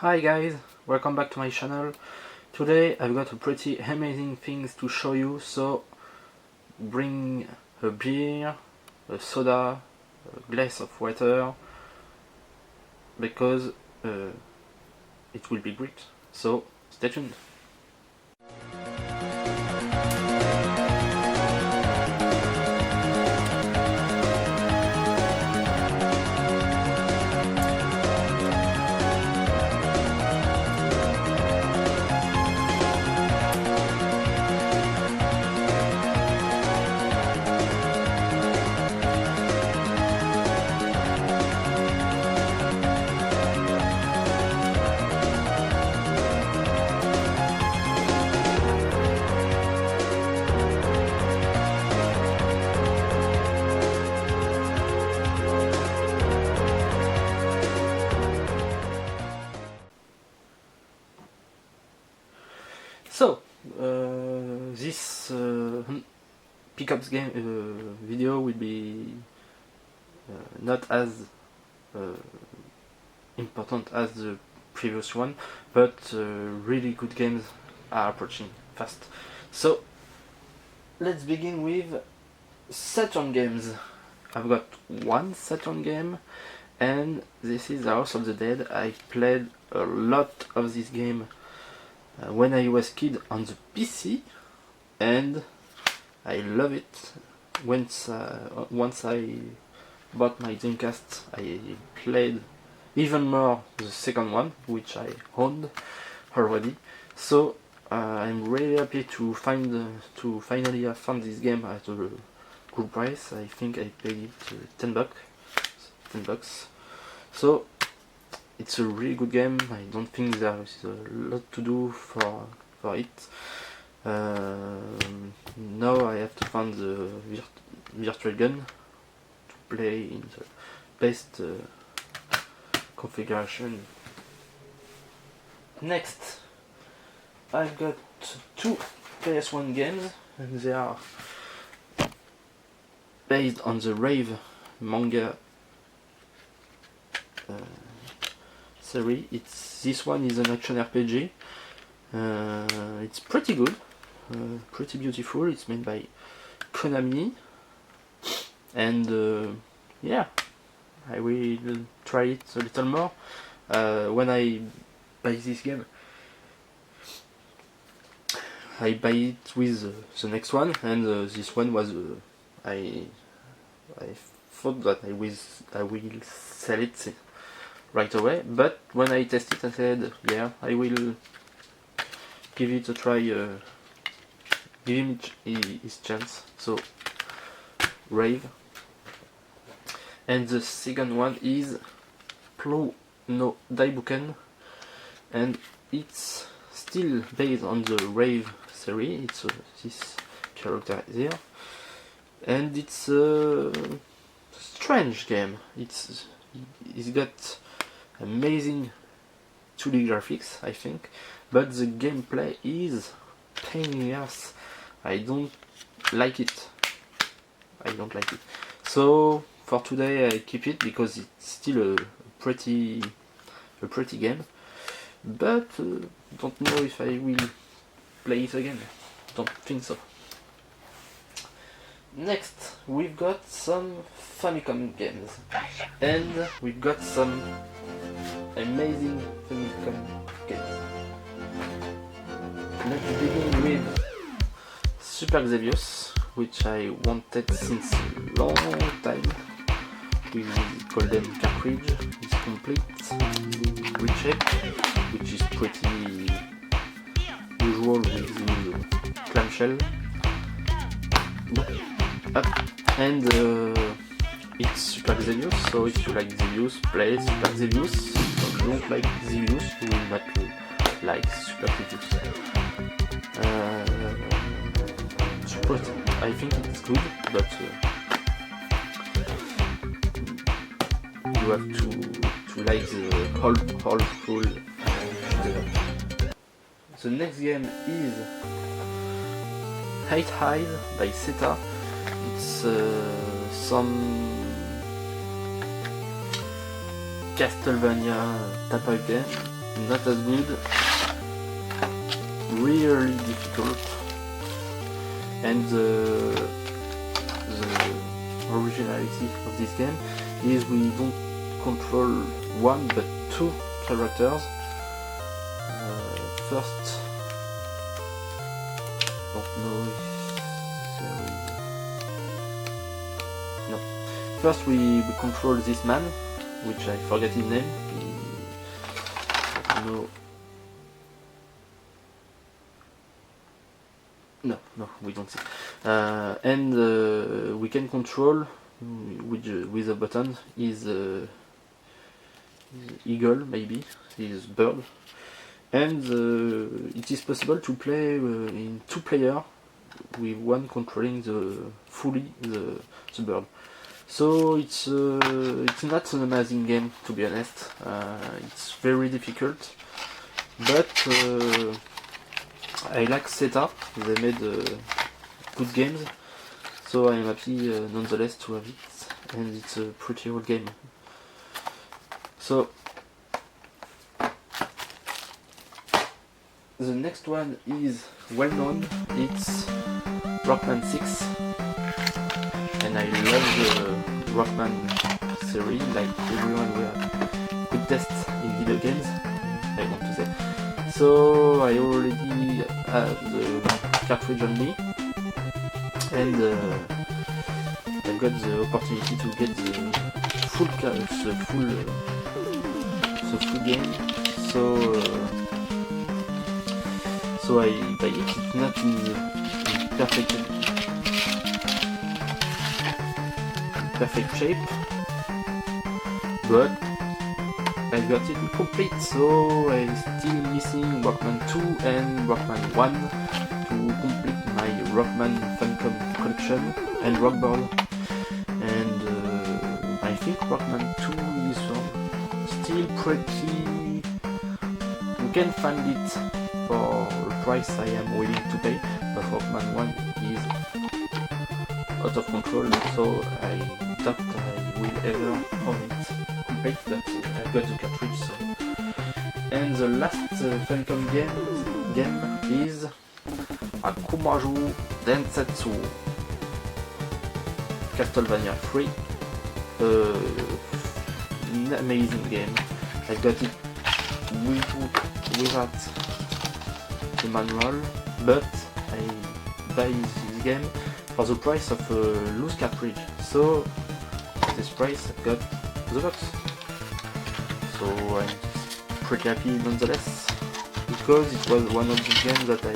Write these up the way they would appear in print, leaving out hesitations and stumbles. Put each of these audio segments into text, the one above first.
Hi guys, welcome back to my channel. Today I've got a pretty amazing things to show you, so bring a beer, a soda, a glass of water, because it will be great, so stay tuned. So, this pickups game video will be not as important as the previous one, but really good games are approaching fast. So, let's begin with Saturn games. I've got one Saturn game, and this is House of the Dead. I played a lot of this game when I was kid on the PC, and I love it. Once I bought my Dreamcast, I played even more the second one, which I owned already. So I'm really happy to finally have found this game at a good price. I think I paid it $10. So it's a really good game. I don't think there is a lot to do for it. Now I have to find the virtual gun to play in the best configuration. Next, I've got two PS1 games, and they are based on the Rave manga series. This one is an action RPG. It's pretty good, pretty beautiful. It's made by Konami, and yeah, I will try it a little more. When I buy this game, I buy it with the next one, and this one was I thought that I will sell it right away, but when I tested it, I said, yeah, I will give it a try, give him his chance. So, Rave. And the second one is Plou no Daibuken, and it's still based on the Rave series. It's this character here, and it's a strange game. It's got amazing 2D graphics, I think, but the gameplay is pain in the ass. I don't like it. So for today I keep it because it's still a pretty game, but don't know if I will play it again. Don't think so. Next, we've got some Famicom games, and we've got some amazing Famicom games. Let's begin with Super Xevious, which I wanted since a long time. With golden cartridge, it's complete, grid shape, which is pretty usual with the clamshell. And it's Super Xevious, so if you like Xevious, play Super Xevious. If you don't like Xevious, you will not like Super Xevious. I think it's good, but you have to like the whole full. The next game is Hate Hide by Seta. It's some Castlevania type of game. not as good, really difficult, and the originality of this game is we don't control one but two characters. First, don't know if there is... No. First we control this man, which I forget his name. No, we don't see. And we can control with a button his eagle, maybe his bird. And it is possible to play in 2 players, with one controlling fully the bird. So it's not an amazing game, to be honest. It's very difficult, but I like Seta. They made good games, so I'm happy nonetheless to have it, and it's a pretty old game. So the next one is well known. It's Rockman 6, and I love the Rockman series. Like everyone, we have good tests in video games, I want to say. So I already have the cartridge on me, and I got the opportunity to get the full game. So I buy it. It's not in perfect shape, but I got it complete. So I'm still missing Rockman 2 and Rockman 1 to complete my Rockman Famicom collection and Rock Band. And I think Rockman 2 is still pretty... You can find it for the price I am willing to pay, but Rockman 1 is out of control, so I doubt I will ever have it complete, but I got the cartridge. So. And the last Famicom game is Akumaju Densetsu Castlevania 3. An amazing game. I got it without the manual, but I buy this game for the price of a loose cartridge. So for this price I got the box. So I'm pretty happy nonetheless, because it was one of the games that I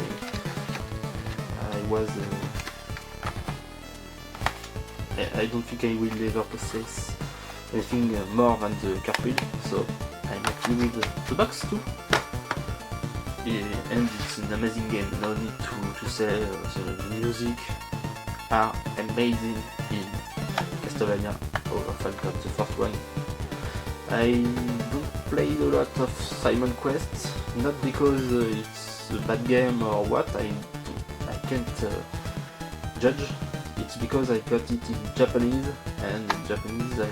was I don't think I will ever possess anything more than the cartridge, so I'm happy with the box too. And it's an amazing game, no need to say the music are amazing in Castlevania over Famicom, the first one. I don't play a lot of Simon Quest, not because it's a bad game or what, I can't judge. It's because I got it in Japanese, and in Japanese I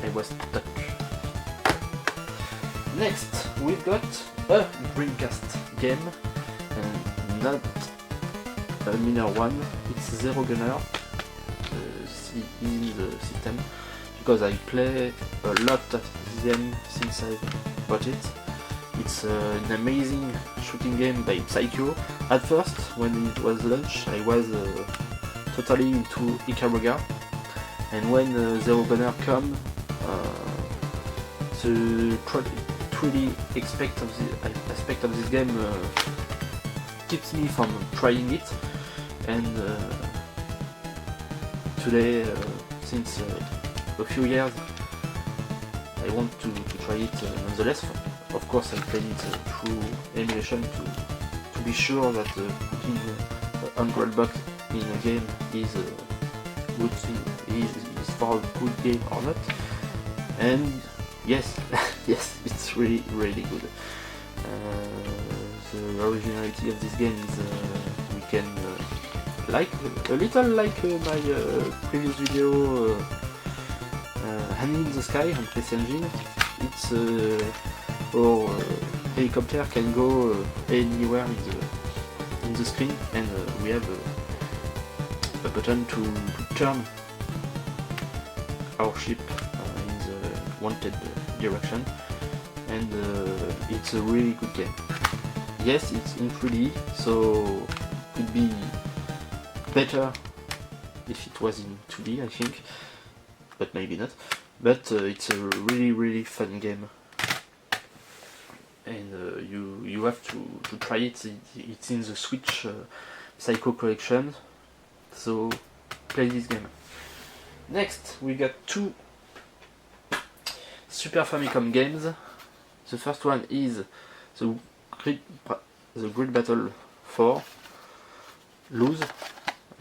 was stuck. Next, we've got a Dreamcast game, and not a minor one. It's Zero Gunner in the system, because I play a lot of them since I bought it. It's an amazing shooting game by Psycho. At first, when it was launched, I was totally into Ikaruga, and when Zero Gunner came, the 3D aspect of this game keeps me from trying it, and today, since a few years, I want to try it nonetheless. Of course, I played it through emulation to be sure that putting $100 in a game is good thing, is for a good game or not. And yes, yes, it's really good. The originality of this game is we can like a little like my previous video Honey in the Sky on PC Engine. It's our helicopter can go anywhere in the screen, and we have a button to turn our ship in the wanted direction, and it's a really good game. Yes, it's in 3D, so it could be better if it was in 2D, I think, but maybe not. But it's a really fun game, and you have to try it. It's in the Switch Psycho Collection, so play this game. Next, we got 2 Super Famicom games. The first one is the Grid Battle 4 Lose.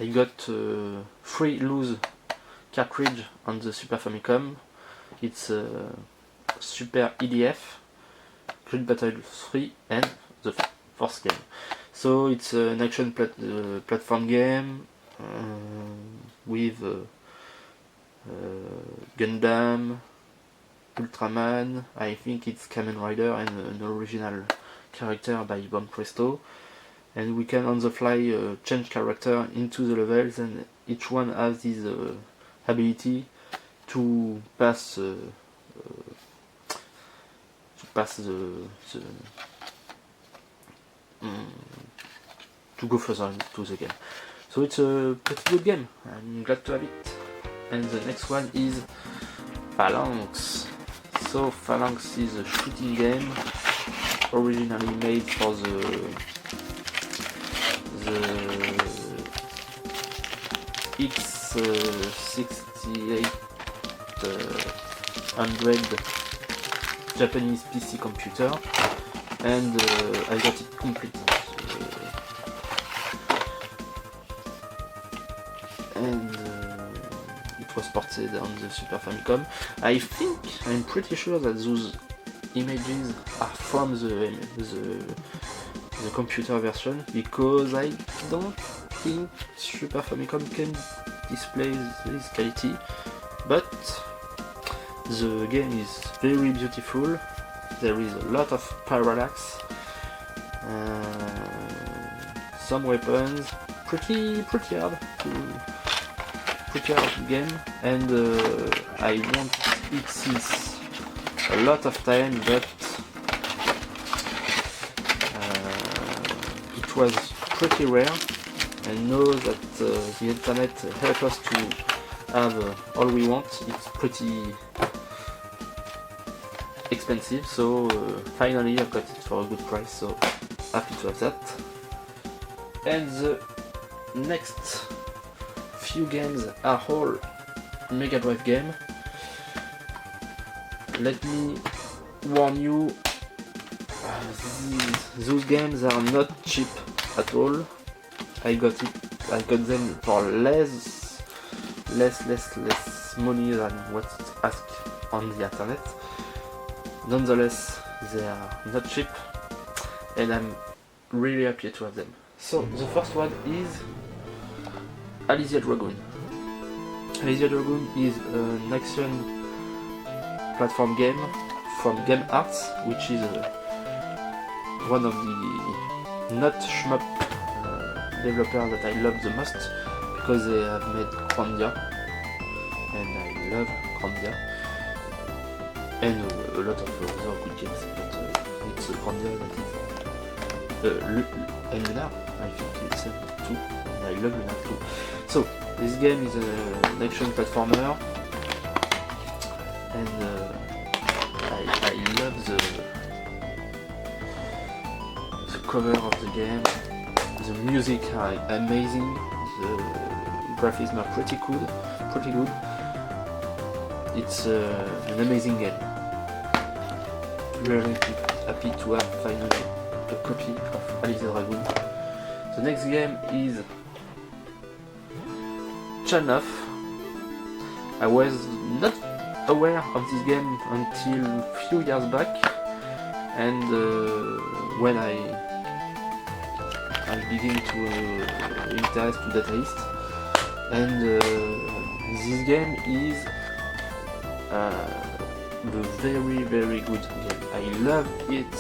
I got 3 Lose cartridge on the Super Famicom. It's Super EDF, Grid Battle 3, and the fourth game. So it's an action platform game with Gundam, Ultraman, I think it's Kamen Rider, and an original character by Bomb Presto. And we can on the fly change character into the levels, and each one has this ability to pass the to go further into the game. So it's a pretty good game. I'm glad to have it. And the next one is Phalanx. So Phalanx is a shooting game originally made for the X6800 Japanese PC computer, and I got it complete. And it was ported on the Super Famicom. I'm pretty sure that those images are from the computer version, because I don't think Super Famicom can display this quality, but the game is very beautiful. There is a lot of parallax, some weapons, pretty hard game, and I won't eat since a lot of time, but it was pretty rare, and know that the internet helps us to have all we want. It's pretty expensive, so finally I got it for a good price, so happy to have that. And the next few games are all Mega Drive game. Let me warn you, those games are not cheap at all. I got them for less money than what it's asked on the internet. Nonetheless, they are not cheap, and I'm really happy to have them. So the first one is Alizia Dragoon. Alizia Dragoon is an action platform game from Game Arts, which is one of the not shmup developers that I love the most, because they have made Grandia, and I love Grandia, and a lot of other good games, but it's Grandia that is and Lunar, I think it's too, and I love Lunar too. So this game is an action platformer, and I love the cover of the game. The music are amazing, the graphics are pretty good. It's an amazing game. Really happy to have finally a copy of Alizia Dragoon. The next game is Chanoff. I was not aware of this game until a few years back, and when I begin to interest to Data East, and this game is the very good game. I love it.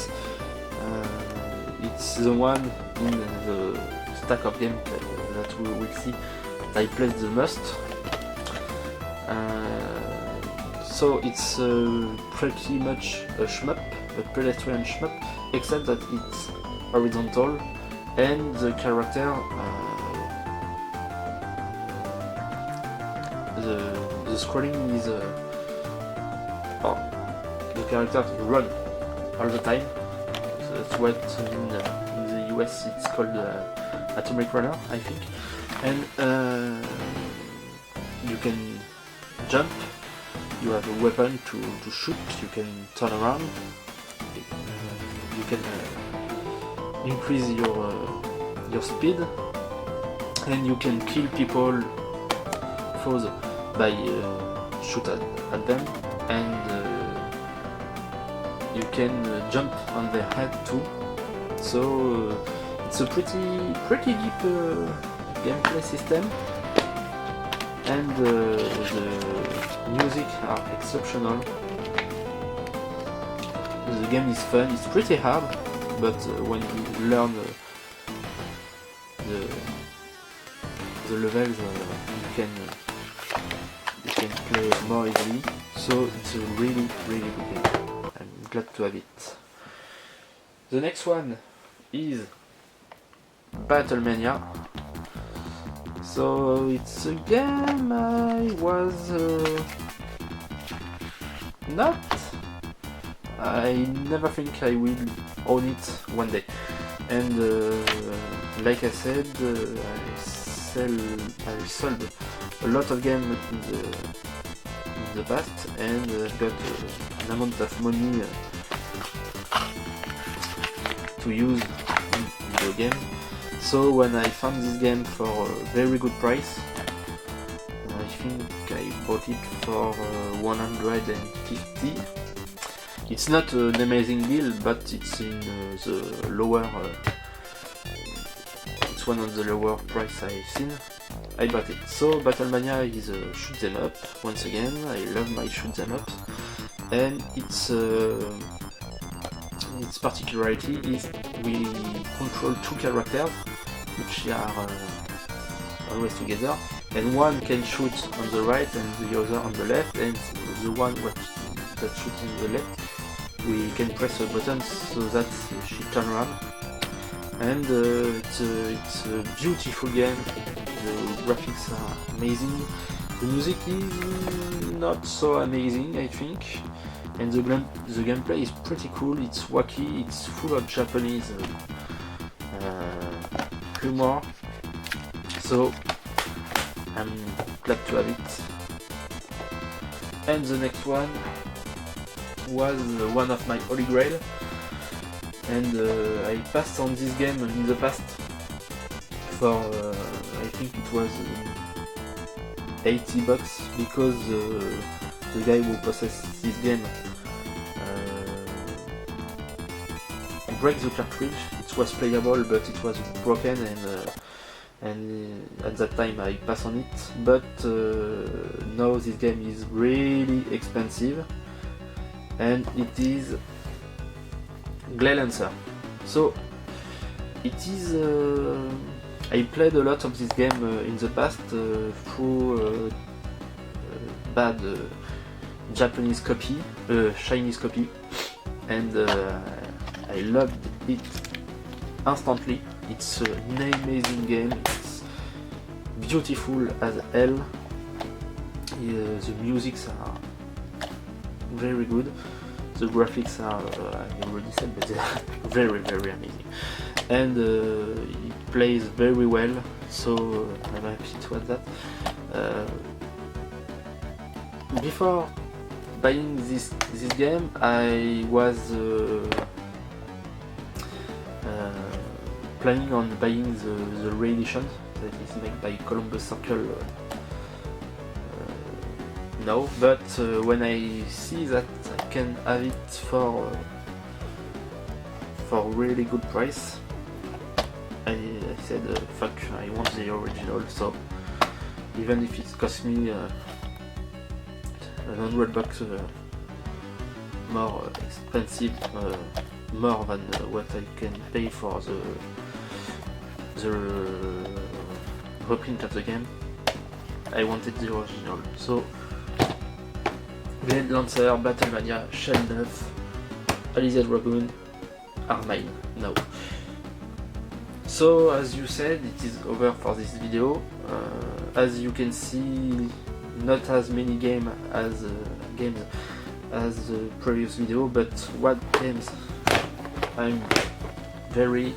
It's the one in the stack of games that we will see that I played the most. So it's pretty much a shmup, a pedestrian shmup, except that it's horizontal and the character, the scrolling is the characters run all the time. So that's what in the US it's called Atomic Runner, I think. And you can jump, you have a weapon to shoot, you can turn around, you can increase your speed, and you can kill people foes by shoot at them, and you can jump on their head too. So it's a pretty deep gameplay system, and the music are exceptional. The game is fun. It's pretty hard, but when you learn the levels, you can play more easily. So it's a really good game. I'm glad to have it. The next one is Battlemania. So it's a game I was not. I never think I will own it one day. And like I said, I sold a lot of games in the past, and got an amount of money to use in the game. So when I found this game for a very good price, I think I bought it for 150. It's not an amazing deal, but it's in the lower. It's one of the lower price I've seen. I bought it. So Battlemania is a shoot 'em up. Once again, I love my shoot 'em up, and its particularity is we control two characters, which are always together, and one can shoot on the right and the other on the left, and the one that shoots on the left, we can press a button so that she turns around. And it's a beautiful game. The graphics are amazing. The music is not so amazing, I think. And the gameplay is pretty cool. It's wacky. It's full of Japanese humor. So I'm glad to have it. And the next one was one of my holy grail, and I passed on this game in the past for I think it was $80 because the guy who possessed this game break the cartridge. It was playable, but it was broken, and at that time I passed on it. But now this game is really expensive, and it is Glaylancer. So it is. I played a lot of this game in the past through bad Japanese copy, Chinese copy, and I loved it instantly. It's an amazing game. It's beautiful as hell. The musics are very good. The graphics are, I already said, but they are very amazing. And it plays very well, so I'm happy to add that. Before buying this game, I was planning on buying the re-edition that is made by Columbus Circle now, but when I see that I can have it for really good price, I said fuck, I want the original. So even if it cost me $100 more expensive, more than what I can pay for the reprint of the game. I wanted the original. So Blade Lancer, Battlemania, Shell 9, Alizé Dragoon are mine now. So as you said, it is over for this video. As you can see, not as many games as the previous video, but what games I'm very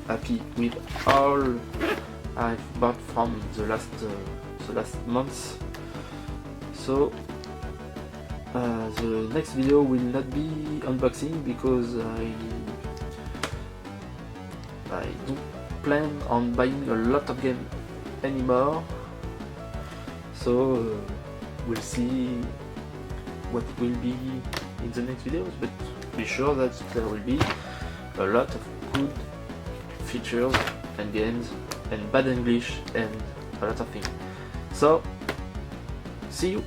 happy with all I've bought from the last months. So the next video will not be unboxing because I don't plan on buying a lot of games anymore. So we'll see what will be in the next videos, but be sure that there will be a lot of good features and games and bad English and a lot of things. So see you!